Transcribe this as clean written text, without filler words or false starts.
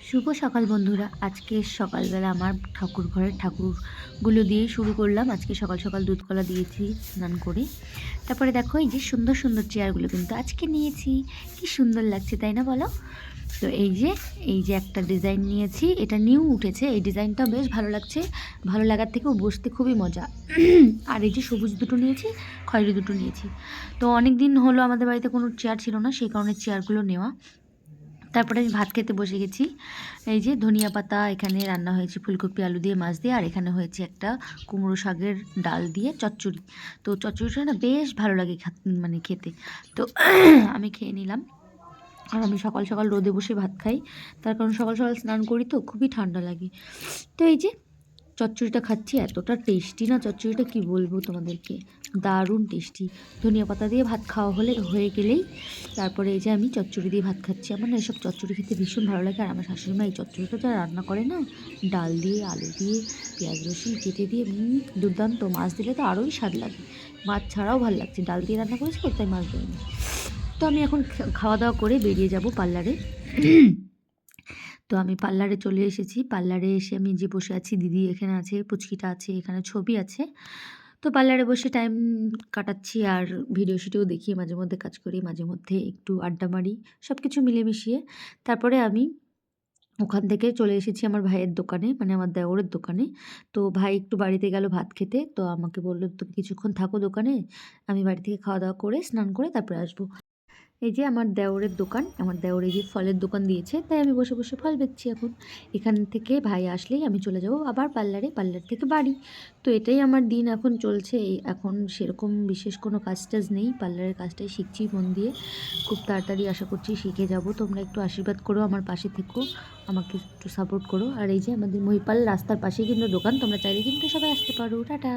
শুভ সকাল বন্ধুরা। আজকে সকালবেলা আমার ঠাকুর ঘরের ঠাকুরগুলো দিয়ে শুরু করলাম। আজকে সকাল সকাল দুধ কলা দিয়েছি স্নান করে। তারপরে দেখো এই যে সুন্দর সুন্দর চেয়ারগুলো কিন্তু আজকে নিয়েছি। কি সুন্দর লাগছে তাই না বলো? তো এই যে একটা ডিজাইন নিয়েছি, এটা নিউ উঠেছে। এই ডিজাইনটা বেশ ভালো লাগছে। ভালো লাগার থেকেও বসতে খুবই মজা। আর এই যে সবুজ দুটো নিয়েছি, খয়েরি দুটো নিয়েছি। তো অনেক দিন হলো আমাদের বাড়িতে কোনো চেয়ার ছিল না, সেই কারণে চেয়ারগুলো নেওয়া। তারপরে আমি ভাত খেতে বসে গেছি। এই যে ধনিয়া পাতা, এখানে রান্না হয়েছে ফুলকপি আলু দিয়ে, মাছ দিয়ে, আর এখানে হয়েছে একটা কুমড়ো শাকের ডাল দিয়ে চচ্চড়ি। তো চচ্চড়িটা না বেশ ভালো লাগে মানে খেতে। তো আমি খেয়ে নিলাম। আর আমি সকাল সকাল রোদে বসে ভাত খাই, তার কারণ সকাল সকাল স্নান করি তো খুবই ঠান্ডা লাগে। তো এই যে চচ্চড়িটা খাচ্ছি, এতটা টেস্টি না চচ্চড়িটা, কি বলবো তোমাদেরকে, দারুণ টেস্টি। ধনিয়া পাতা দিয়ে ভাত খাওয়া হয়ে গেলেই তারপরে এই যে আমি চচ্চড়ি দিয়ে ভাত খাচ্ছি। আমার না এসব চচ্চড়ি খেতে ভীষণ ভালো লাগে। আর আমার শাশুড়ি মা এই চচ্চড়িটা যা রান্না করে না, ডাল দিয়ে আলু দিয়ে পেঁয়াজ রসুন কেটে দিয়ে দুর্দান্ত। মাছ দিলে তো আরোই স্বাদ লাগে। মাছ ছাড়াও ভালো লাগছে, ডাল দিয়ে রান্না করেছি তো তাই মাছ দেয়নি। তো আমি এখন খাওয়া দাওয়া করে বেরিয়ে যাব পার্লারে। তো আমি পার্লারে চলে এসেছি। পার্লারে এসে আমি যে বসে আছি, দিদি এখানে আছে, পুচকিটা আছে, এখানে ছবি আছে। তো পার্লারে বসে টাইম কাটাচ্ছি আর ভিডিও শিডিও দেখি, মাঝে মধ্যে কাজ করি, মাঝে মধ্যে একটু আড্ডা মারি, সব কিছু মিলে মিশিয়ে। তারপরে আমি ওখান থেকে চলে এসেছি আমার ভাইয়ের দোকানে, মানে আমার দেওরের দোকানে। তো ভাই একটু বাড়িতে গেল ভাত খেতে, তো আমাকে বললো তুমি কিছুক্ষণ থাকো দোকানে, আমি বাড়ি থেকে খাওয়া দাওয়া করে স্নান করে তারপরে আসবো। এই যে আমার দেওরের দোকান, আমার দেওর এই যে ফলের দোকান দিয়েছে, তাই আমি বসে বসে ফল বেচছি এখন। এখান থেকে ভাই আসলেই আমি চলে যাব আবার পার্লারে, পার্লার থেকে বাড়ি। তো এটাই আমার দিন এখন চলছে। এখন সেরকম বিশেষ কোনো কাজ টাজ নেই, পার্লারের কাজটাই শিখছি মন দিয়ে। খুব তাড়াতাড়ি আশা করছি শিখে যাব। তোমরা একটু আশীর্বাদ করো, আমার পাশে থেকো, আমাকে একটু সাপোর্ট করো। আর এই যে আমাদের মহিপাল রাস্তার পাশেই কিন্তু দোকান, তোমরা চাইলে কিন্তু সবাই আসতে পারো। টাটা।